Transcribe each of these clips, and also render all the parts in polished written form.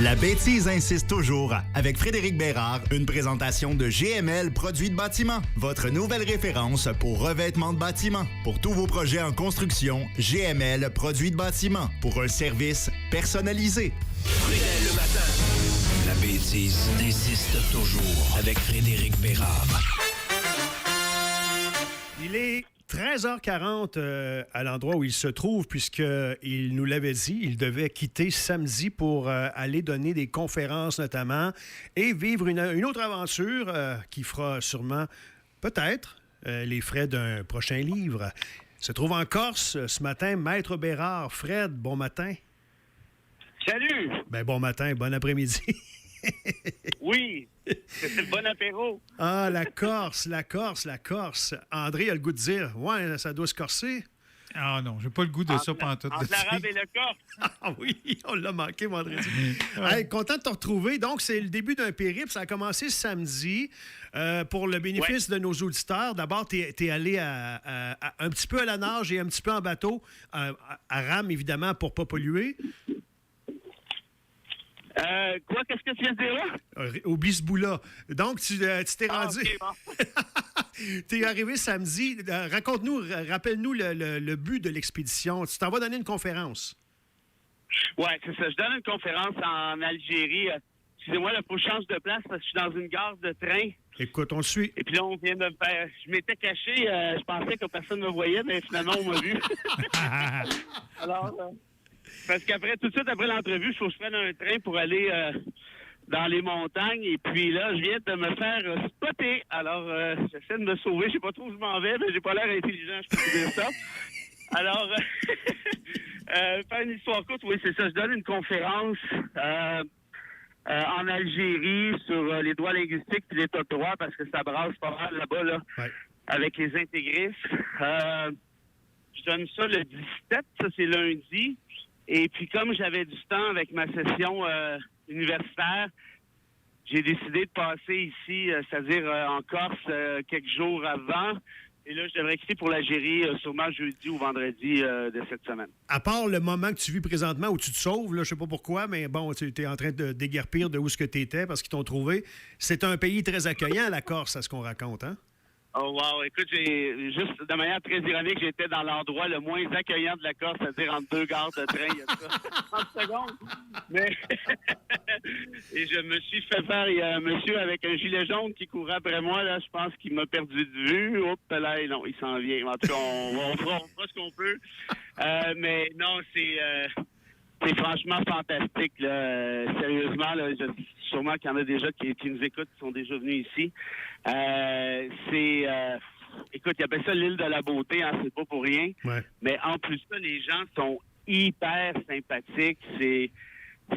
La bêtise insiste toujours avec Frédéric Bérard, une présentation de GML Produits de bâtiment, votre nouvelle référence pour revêtement de bâtiment. Pour tous vos projets en construction, GML Produits de bâtiment, pour un service personnalisé. Frédéric le matin. La bêtise insiste toujours avec Frédéric Bérard. Il est 13h40 à l'endroit où il se trouve, puisqu'il nous l'avait dit, il devait quitter samedi pour aller donner des conférences notamment et vivre une autre aventure qui fera sûrement, peut-être, les frais d'un prochain livre. Il se trouve en Corse ce matin, Maître Bérard. Fred, bon matin. Salut! Ben, bon matin, bon après-midi. Oui, c'est le bon apéro. Ah, la Corse. André a le goût de dire, ouais, ça doit se corser. Ah non, j'ai pas le goût de ça pantoute. Entre l'arabe et le corse. Ah oui, on l'a manqué vendredi. Hey, content de te retrouver. Donc, c'est le début d'un périple. Ça a commencé samedi. Pour le bénéfice de nos auditeurs, d'abord, tu es allé un petit peu à la nage et un petit peu en bateau, à rame, évidemment, pour ne pas polluer. Quoi, qu'est-ce que tu viens de dire là? Au Bisboula. Donc, tu t'es rendu... Okay, bon. Tu es arrivé samedi. Raconte-nous, rappelle-nous le but de l'expédition. Tu t'en vas donner une conférence. Oui, c'est ça. Je donne une conférence en Algérie. Excusez-moi, il faut que je change de place parce que je suis dans une gare de train. Écoute, on le suit. Et puis là, on vient de me faire... Je m'étais caché. Je pensais que personne ne me voyait, mais finalement, on m'a vu. Alors... Parce qu'après, tout de suite après l'entrevue, il faut que je prenne un train pour aller dans les montagnes. Et puis là, je viens de me faire spotter. Alors, j'essaie de me sauver. Je sais pas trop où je m'en vais, mais j'ai pas l'air intelligent, je peux dire ça. Alors, faire une histoire courte, oui, c'est ça. Je donne une conférence en Algérie sur les droits linguistiques et l'état de droit parce que ça brasse pas mal là-bas, là, ouais, avec les intégristes. Je donne ça le 17, ça c'est lundi. Et puis, comme j'avais du temps avec ma session universitaire, j'ai décidé de passer ici, c'est-à-dire en Corse, quelques jours avant. Et là, je devrais quitter pour l'Algérie sûrement jeudi ou vendredi de cette semaine. À part le moment que tu vis présentement où tu te sauves, là, je sais pas pourquoi, mais bon, tu es en train de déguerpir de où ce que tu étais parce qu'ils t'ont trouvé. C'est un pays très accueillant, la Corse, à ce qu'on raconte, hein? Oh wow, écoute, j'ai juste de manière très ironique, j'étais dans l'endroit le moins accueillant de la Corse, c'est-à-dire entre deux gares de train, il y a ça 30 secondes. Mais et je me suis fait faire, il y a un monsieur avec un gilet jaune qui courait après moi, là, je pense qu'il m'a perdu de vue. Hop là, non, il s'en vient. En tout cas, on fera ce qu'on peut. Mais non, c'est franchement fantastique, là. Sérieusement, là, sûrement qu'il y en a déjà qui nous écoutent, qui sont déjà venus ici. Écoute, ils appellent ça l'île de la beauté, hein, c'est pas pour rien. Ouais. Mais en plus de ça, les gens sont hyper sympathiques. C'est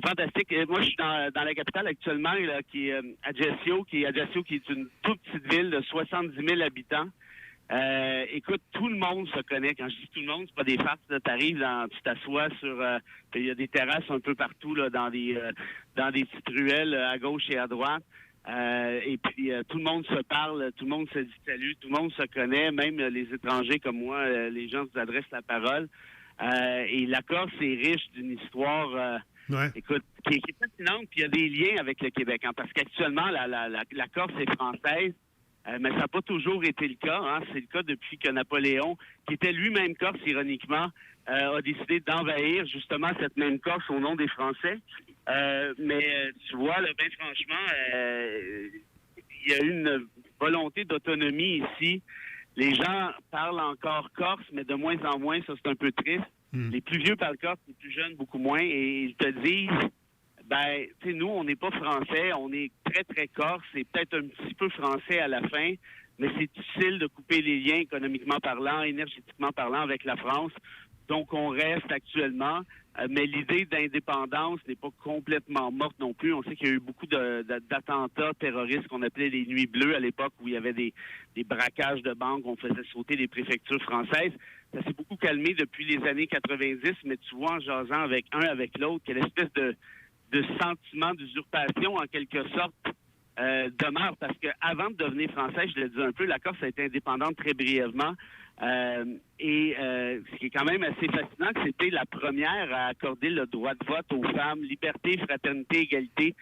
fantastique. Moi, je suis dans la capitale actuellement, là, qui est Ajaccio, qui est une toute petite ville de 70 000 habitants. Écoute, tout le monde se connaît. Quand je dis tout le monde, c'est pas des farces. Tu arrives, tu t'assois sur... il y a des terrasses un peu partout là, dans des petites ruelles à gauche et à droite. Et puis, tout le monde se parle, tout le monde se dit salut, tout le monde se connaît, même les étrangers comme moi, les gens vous adressent la parole. Et la Corse est riche d'une histoire... Ouais. Écoute, qui est fascinante, puis il y a des liens avec le Québec, hein, parce qu'actuellement, la Corse est française, mais ça n'a pas toujours été le cas. Hein. C'est le cas depuis que Napoléon, qui était lui-même Corse, ironiquement, a décidé d'envahir justement cette même Corse au nom des Français. Mais tu vois, là, ben franchement, il y a une volonté d'autonomie ici. Les gens parlent encore corse, mais de moins en moins, ça c'est un peu triste. Les plus vieux parlent corse, les plus jeunes beaucoup moins, et ils te disent, ben, tu sais, nous, on n'est pas français, on est très, très corse, et peut-être un petit peu français à la fin, mais c'est difficile de couper les liens économiquement parlant, énergétiquement parlant avec la France. Donc, on reste actuellement, mais l'idée d'indépendance n'est pas complètement morte non plus. On sait qu'il y a eu beaucoup d'attentats terroristes qu'on appelait les Nuits Bleues à l'époque, où il y avait des braquages de banques, on faisait sauter les préfectures françaises. Ça s'est beaucoup calmé depuis les années 90, mais tu vois, en jasant avec l'autre, quelle espèce de sentiment d'usurpation, en quelque sorte, demeure. Parce que avant de devenir français, je le dis un peu, la Corse a été indépendante très brièvement. Ce qui est quand même assez fascinant, que c'était la première à accorder le droit de vote aux femmes, liberté, fraternité, égalité.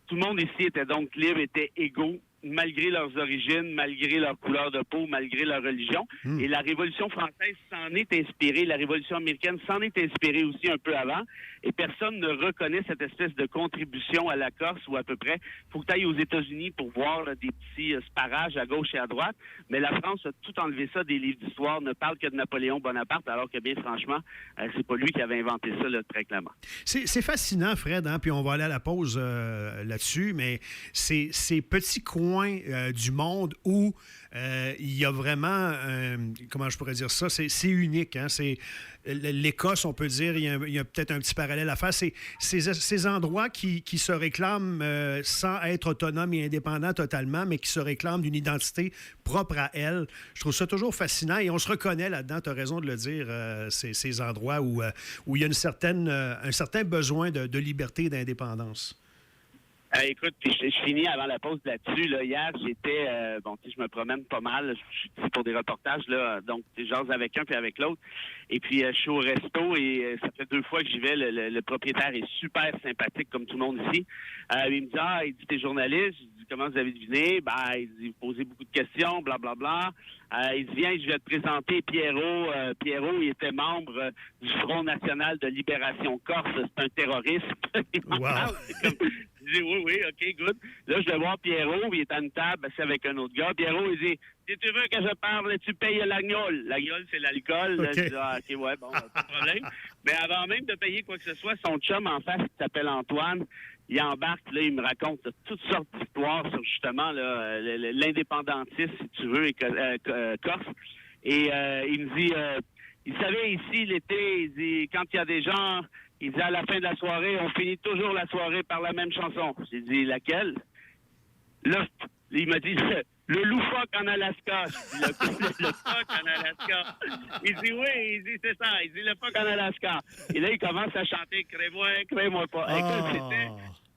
Tout le monde ici était donc libre, était égaux, malgré leurs origines, malgré leur couleur de peau, malgré leur religion. Et la Révolution française s'en est inspirée, la Révolution américaine s'en est inspirée aussi un peu avant, et personne ne reconnaît cette espèce de contribution à la Corse, ou à peu près. Il faut que tu ailles aux États-Unis pour voir là, des petits sparages à gauche et à droite, mais la France a tout enlevé ça des livres d'histoire, ne parle que de Napoléon Bonaparte, alors que bien franchement, c'est pas lui qui avait inventé ça, là, très clairement. C'est fascinant, Fred, hein? Puis on va aller à la pause là-dessus, mais ces petits coins du monde où il y a vraiment, comment je pourrais dire ça, c'est unique. Hein? C'est l'Écosse, on peut dire, il y a peut-être un petit parallèle à faire. C'est ces endroits qui se réclament sans être autonomes et indépendants totalement, mais qui se réclament d'une identité propre à elles. Je trouve ça toujours fascinant et on se reconnaît là-dedans, tu as raison de le dire, ces endroits où il y a un certain besoin de liberté et d'indépendance. Écoute, puis je finis avant la pause là-dessus. Là. Hier, j'étais, je me promène pas mal. Je suis ici pour des reportages, là, donc j'ose avec un puis avec l'autre. Et puis, je suis au resto et ça fait 2 fois que j'y vais. Le propriétaire est super sympathique, comme tout le monde ici. Il me dit, il dit, t'es journaliste? Je dis, comment vous avez deviné? Il dit, vous posez beaucoup de questions, blablabla. Il dit, viens, je vais te présenter Pierrot. Pierrot, il était membre du Front national de libération corse. C'est un terroriste. Wow. Je dis, oui, OK, good. Là, je vais voir Pierrot, il est à une table, assis avec un autre gars. Pierrot, il dit, si tu veux que je parle, tu payes l'agnole. L'agnole, c'est l'alcool. Okay. Je dis, OK, ouais, bon, pas de problème. Mais avant même de payer quoi que ce soit, son chum en face, qui s'appelle Antoine, il embarque, là, il me raconte toutes sortes d'histoires sur, justement, là, l'indépendantisme, si tu veux, corse. Et il me dit, il savait ici, l'été, il dit, quand il y a des gens... Il dit, à la fin de la soirée, on finit toujours la soirée par la même chanson. J'ai dit, laquelle? Là, il m'a dit, le loufoque en Alaska. Je dis, le phoque en Alaska. Il dit, oui, il dit, c'est ça. Il dit, le phoque en Alaska. Et là, il commence à chanter, crée-moi pas. Écoute, c'était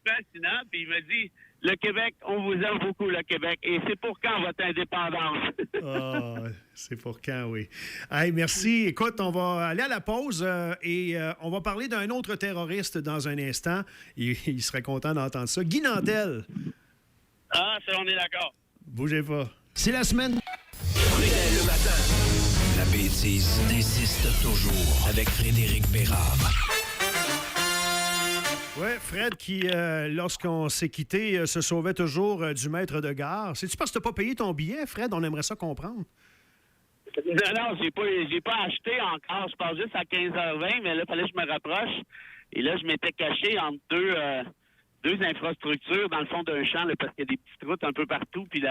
fascinant. Puis il m'a dit, le Québec, on vous aime beaucoup, le Québec. Et c'est pour quand votre indépendance? C'est pour quand, oui. Hey, merci. Écoute, on va aller à la pause et on va parler d'un autre terroriste dans un instant. Il serait content d'entendre ça. Guy Nantel. Ça, on est d'accord. Bougez pas. C'est la semaine. Le matin. La bêtise insiste toujours avec Frédéric Bérard. Oui, Fred qui, lorsqu'on s'est quitté, se sauvait toujours du maître de gare. C'est-tu parce que tu n'as pas payé ton billet, Fred? On aimerait ça comprendre. Non, j'ai pas acheté encore. Je pars juste à 15h20, mais là, il fallait que je me rapproche. Et là, je m'étais caché entre deux infrastructures dans le fond d'un champ, là, parce qu'il y a des petites routes un peu partout. Puis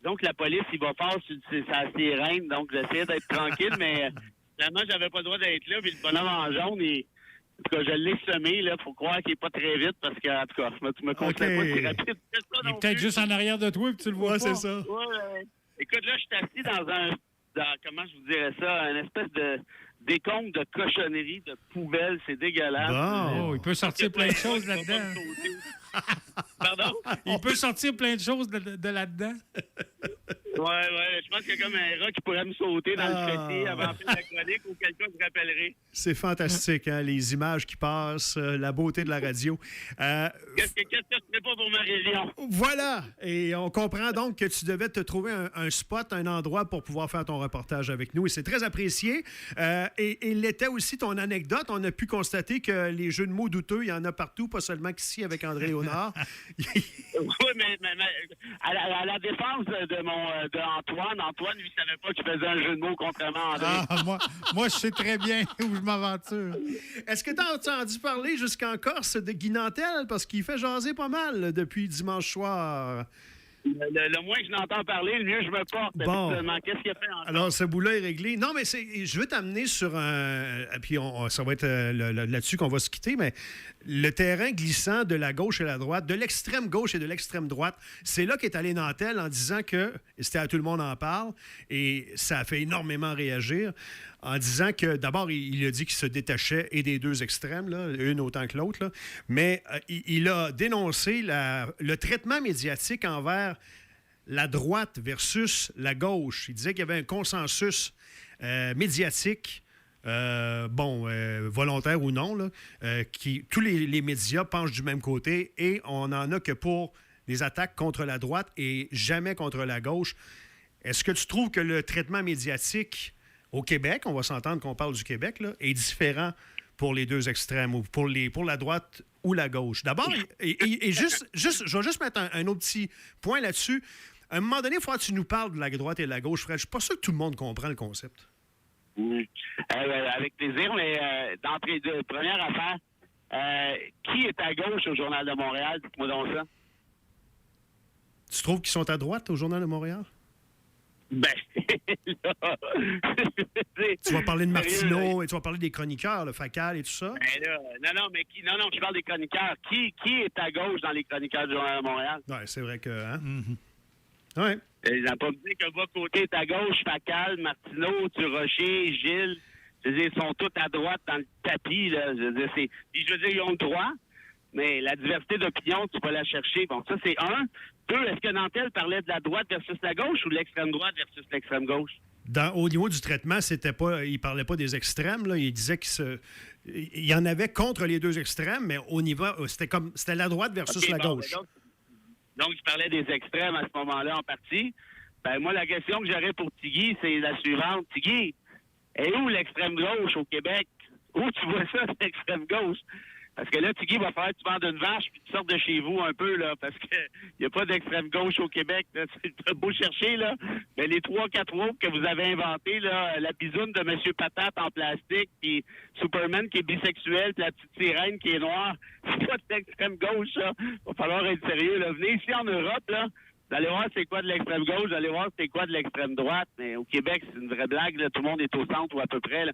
donc, la police, il va fort sur sa sirène. Donc, j'essayais d'être tranquille, mais finalement, j'avais pas le droit d'être là. Puis le bonhomme en jaune, en tout cas, je l'ai semé, là. Faut croire qu'il n'est pas très vite parce que, en tout cas, je me considère pas si rapide. Il est peut-être juste en arrière de toi et tu le vois pas. C'est ça. Ouais. Écoute, là, je suis assis dans comment je vous dirais ça, une espèce de décompte de cochonneries, de poubelles. C'est dégueulasse. Bon. Il peut sortir plein de choses là-dedans. Pardon? Il peut sortir plein de choses de là-dedans. Ouais. Je pense qu'il y a comme un rat qui pourrait me sauter dans le fêtier avant de faire la chronique ou quelqu'un se rappellerait. C'est fantastique, hein, les images qui passent, la beauté de la radio. Qu'est-ce que tu fais pas pour ma région? Voilà! Et on comprend donc que tu devais te trouver un spot, un endroit pour pouvoir faire ton reportage avec nous. Et c'est très apprécié. Et l'était aussi ton anecdote. On a pu constater que les jeux de mots douteux, il y en a partout, pas seulement qu'ici avec André Léonard. Oui, mais à la défense de Antoine, lui, savait pas qu'il faisait un jeu de mots contrairement à André. Moi, je sais très bien où je m'aventure. Est-ce que tu as entendu parler jusqu'en Corse de Guy Nantel? Parce qu'il fait jaser pas mal depuis dimanche soir. Le moins que je n'entends parler, le mieux je me porte. Bon. Qu'est-ce qu'il a fait encore? Alors, ce bout-là est réglé. Non, mais je veux t'amener sur un... Puis ça va être là-dessus qu'on va se quitter, mais le terrain glissant de la gauche et la droite, de l'extrême gauche et de l'extrême droite, c'est là qu'est allé Nantel en disant que, et c'était à tout le monde en parle, et ça a fait énormément réagir, en disant que, d'abord, il a dit qu'il se détachait et des deux extrêmes, là, une autant que l'autre, là, mais il a dénoncé le traitement médiatique envers la droite versus la gauche. Il disait qu'il y avait un consensus médiatique, volontaire ou non, là, tous les médias penchent du même côté et on n'en a que pour les attaques contre la droite et jamais contre la gauche. Est-ce que tu trouves que le traitement médiatique au Québec, on va s'entendre qu'on parle du Québec, là, est différent pour les deux extrêmes ou pour la droite ou la gauche? D'abord, et juste, je vais juste mettre un autre petit point là-dessus. À un moment donné, il faudra que tu nous parles de la droite et de la gauche, Fred. Je ne suis pas sûr que tout le monde comprend le concept. Avec plaisir, mais d'entrée de première affaire, qui est à gauche au Journal de Montréal? Dites-moi donc ça. Tu trouves qu'ils sont à droite au Journal de Montréal? Ben, là, tu vas parler de Martineau et tu vas parler des chroniqueurs, le Facal et tout ça? Ben là, non, je parle des chroniqueurs. Qui est à gauche dans les chroniqueurs du Journal de Montréal? Oui, c'est vrai que... Hein? Mm-hmm. Ouais. Ils n'ont pas dit que Bocoté est à gauche, Facal, Martineau, Durocher, Gilles. Je veux dire, ils sont tous à droite dans le tapis, là. Je veux dire, ils ont le droit, mais la diversité d'opinion, tu peux la chercher. Bon, ça, c'est un. Deux, est-ce que Nantel parlait de la droite versus la gauche ou de l'extrême droite versus l'extrême gauche? Au niveau du traitement, il parlait pas des extrêmes. Là. Il disait qu'il y en avait contre les deux extrêmes, mais au niveau, c'était la droite versus la gauche. Donc, je parlais des extrêmes à ce moment-là en partie. Ben, moi, la question que j'aurais pour Tigui, c'est la suivante. Tigui, est où l'extrême gauche au Québec? Où tu vois ça, l'extrême gauche? Parce que là, Tigui, va falloir que tu vendes une vache puis tu sortes de chez vous un peu, là, parce qu'il n'y a pas d'extrême gauche au Québec. C'est beau chercher, là. Mais les 3-4 groupes que vous avez inventés, là, la bisoune de M. Patate en plastique, puis Superman qui est bisexuel, puis la petite sirène qui est noire, c'est pas de l'extrême gauche, ça. Va falloir être sérieux, là. Venez ici en Europe, là. Vous allez voir c'est quoi de l'extrême gauche, vous allez voir c'est quoi de l'extrême droite. Mais au Québec, c'est une vraie blague. Là. Tout le monde est au centre ou à peu près.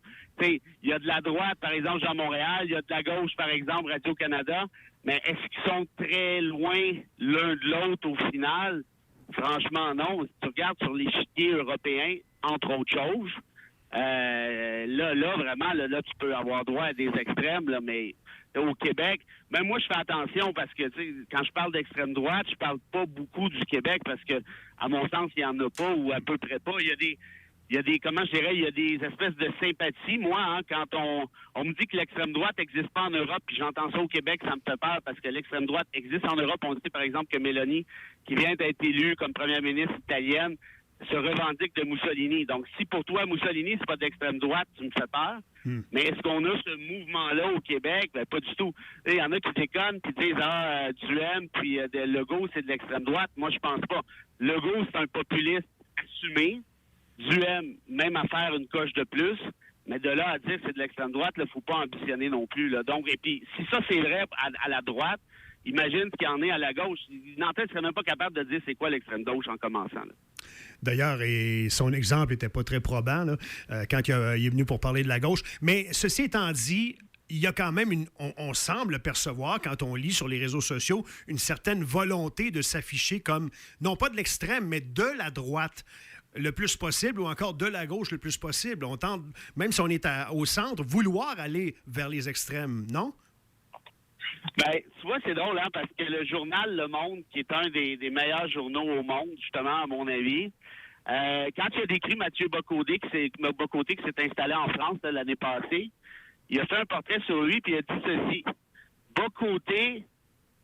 Il y a de la droite, par exemple, Jean Montréal. Il y a de la gauche, par exemple, Radio-Canada. Mais est-ce qu'ils sont très loin l'un de l'autre au final? Franchement, non. Si tu regardes sur l'échiquier européen, entre autres choses, là, vraiment, là, tu peux avoir droit à des extrêmes, là, mais au Québec, même moi, je fais attention parce que, tu sais, quand je parle d'extrême droite, je parle pas beaucoup du Québec parce que, à mon sens, il y en a pas ou à peu près pas. Il y a des, comment je dirais, il y a des espèces de sympathies. Moi, hein, quand on me dit que l'extrême droite n'existe pas en Europe, puis j'entends ça au Québec, ça me fait peur parce que l'extrême droite existe en Europe. On dit, par exemple, que Mélanie, qui vient d'être élue comme première ministre italienne, se revendique de Mussolini. Donc, si pour toi, Mussolini, c'est pas d'extrême droite, tu me fais peur. Mais est-ce qu'on a ce mouvement-là au Québec? Ben, pas du tout. Il y en a qui déconnent puis disent Duhem puis Legault, c'est de l'extrême droite. Moi, je pense pas. Legault, c'est un populiste assumé. Duhem, même à faire une coche de plus. Mais de là à dire que c'est de l'extrême droite, il ne faut pas ambitionner non plus. Là. Donc, et puis, si ça, c'est vrai à la droite, imagine ce qu'il y en est à la gauche. Nantel ne serait même pas capable de dire c'est quoi l'extrême gauche en commençant. Là. D'ailleurs, et son exemple n'était pas très probant là, quand il est venu pour parler de la gauche. Mais ceci étant dit, il y a quand même on semble percevoir, quand on lit sur les réseaux sociaux, une certaine volonté de s'afficher comme, non pas de l'extrême, mais de la droite le plus possible ou encore de la gauche le plus possible. On tente, même si on est au centre, vouloir aller vers les extrêmes, non? Ben, tu vois, c'est drôle, hein, parce que le journal Le Monde, qui est un des meilleurs journaux au monde, justement, à mon avis, quand il a décrit Mathieu Bocoté, qui s'est installé en France l'année passée, il a fait un portrait sur lui, puis il a dit ceci. Bocoté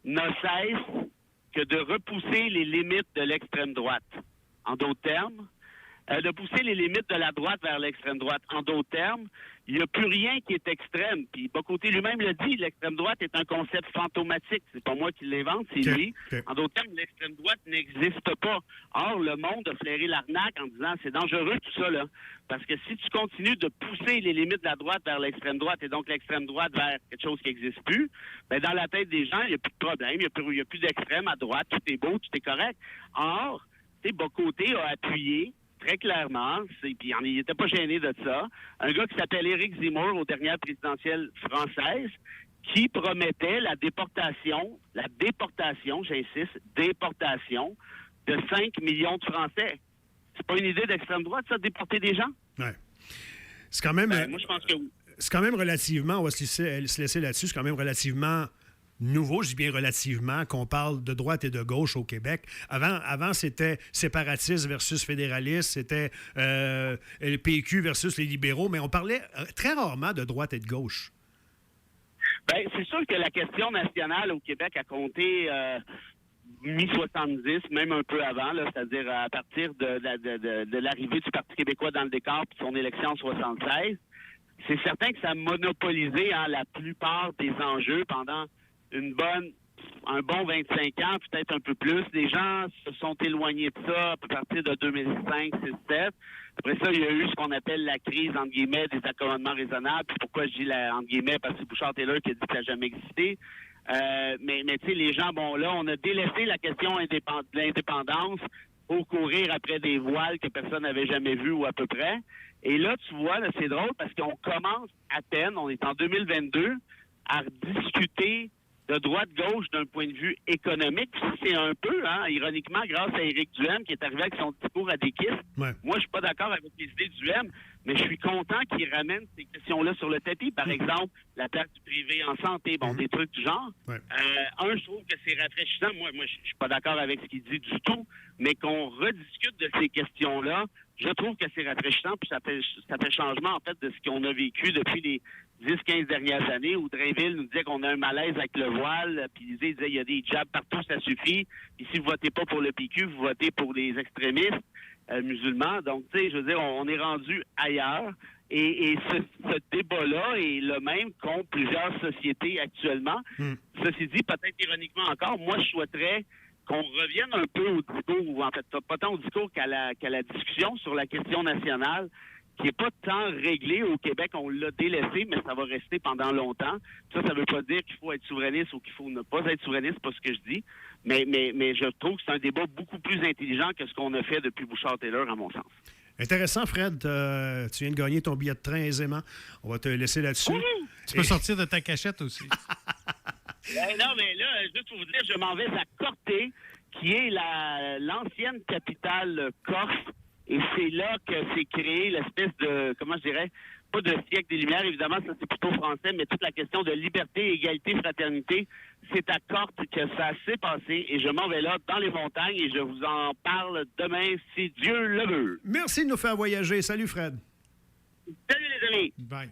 n'a cesse que de repousser les limites de l'extrême droite. En d'autres termes, de pousser les limites de la droite vers l'extrême droite. En d'autres termes, il n'y a plus rien qui est extrême. Puis Bocoté lui-même le dit, l'extrême droite est un concept fantomatique. C'est pas moi qui l'invente, c'est lui. Okay. En d'autres termes, l'extrême droite n'existe pas. Or, le monde a flairé l'arnaque en disant c'est dangereux tout ça, là. Parce que si tu continues de pousser les limites de la droite vers l'extrême droite et donc l'extrême droite vers quelque chose qui n'existe plus, bien, dans la tête des gens, il n'y a plus de problème, il n'y a plus d'extrême à droite, tout est beau, tout est correct. Or, Bocoté a appuyé très clairement, puis il n'était pas gêné de ça, un gars qui s'appelle Éric Zemmour aux dernières présidentielles françaises, qui promettait la déportation, j'insiste, déportation de 5 millions de Français. C'est pas une idée d'extrême droite, ça, déporter des gens? Oui. C'est quand même... moi, je pense que oui. C'est quand même relativement, on va se laisser là-dessus, c'est quand même relativement nouveau, je dis bien relativement, qu'on parle de droite et de gauche au Québec. Avant c'était séparatiste versus fédéraliste, c'était le PQ versus les libéraux, mais on parlait très rarement de droite et de gauche. Bien, c'est sûr que la question nationale au Québec a compté mi-70, même un peu avant, là, c'est-à-dire à partir de l'arrivée du Parti québécois dans le décor puis son élection en 76. C'est certain que ça a monopolisé la plupart des enjeux pendant un bon 25 ans, peut-être un peu plus. Les gens se sont éloignés de ça à partir de 2005, 2006, 2007. Après ça, il y a eu ce qu'on appelle la crise, entre guillemets, des accommodements raisonnables. Puis pourquoi je dis entre guillemets, parce que c'est Bouchard-Taylor qui a dit que ça n'a jamais existé. Mais tu sais, les gens, bon, là, on a délaissé la question de l'indépendance pour courir après des voiles que personne n'avait jamais vues ou à peu près. Et là, tu vois, là, c'est drôle parce qu'on commence à peine, on est en 2022, à discuter de droite-gauche d'un point de vue économique. Puis c'est un peu, ironiquement, grâce à Éric Duhaime qui est arrivé avec son discours à des kisses. Ouais. Moi, je suis pas d'accord avec les idées de Duhaime, mais je suis content qu'il ramène ces questions-là sur le tapis. Par exemple, la place du privé en santé, des trucs du genre. Ouais. Je trouve que c'est rafraîchissant. Moi, je suis pas d'accord avec ce qu'il dit du tout, mais qu'on rediscute de ces questions-là, je trouve que c'est rafraîchissant, puis ça fait changement, en fait, de ce qu'on a vécu depuis les 10-15 dernières années, où Drainville nous disait qu'on a un malaise avec le voile, puis il disait il y a des jabs partout, ça suffit. Puis si vous votez pas pour le PQ, vous votez pour les extrémistes musulmans. Donc, tu sais, je veux dire, on est rendu ailleurs. Et ce débat-là est le même qu'ont plusieurs sociétés actuellement. Ceci dit, peut-être ironiquement encore, moi, je souhaiterais qu'on revienne un peu au discours, ou en fait, pas tant au discours qu'à la discussion sur la question nationale, qui n'est pas tant réglée au Québec. On l'a délaissé, mais ça va rester pendant longtemps. Ça ne veut pas dire qu'il faut être souverainiste ou qu'il faut ne pas être souverainiste, c'est pas ce que je dis. Mais je trouve que c'est un débat beaucoup plus intelligent que ce qu'on a fait depuis Bouchard-Taylor, à mon sens. Intéressant, Fred. Tu viens de gagner ton billet de train aisément. On va te laisser là-dessus. Tu peux sortir de ta cachette aussi. Non, mais là, juste pour vous dire, je m'en vais à Corté, qui est l'ancienne capitale corse. Et c'est là que s'est créé l'espèce de, comment je dirais, pas de siècle des Lumières, évidemment, ça c'est plutôt français, mais toute la question de liberté, égalité, fraternité, c'est à Corte que ça s'est passé. Et je m'en vais là, dans les montagnes, et je vous en parle demain, si Dieu le veut. Merci de nous faire voyager. Salut, Fred. Salut, les amis. Bye.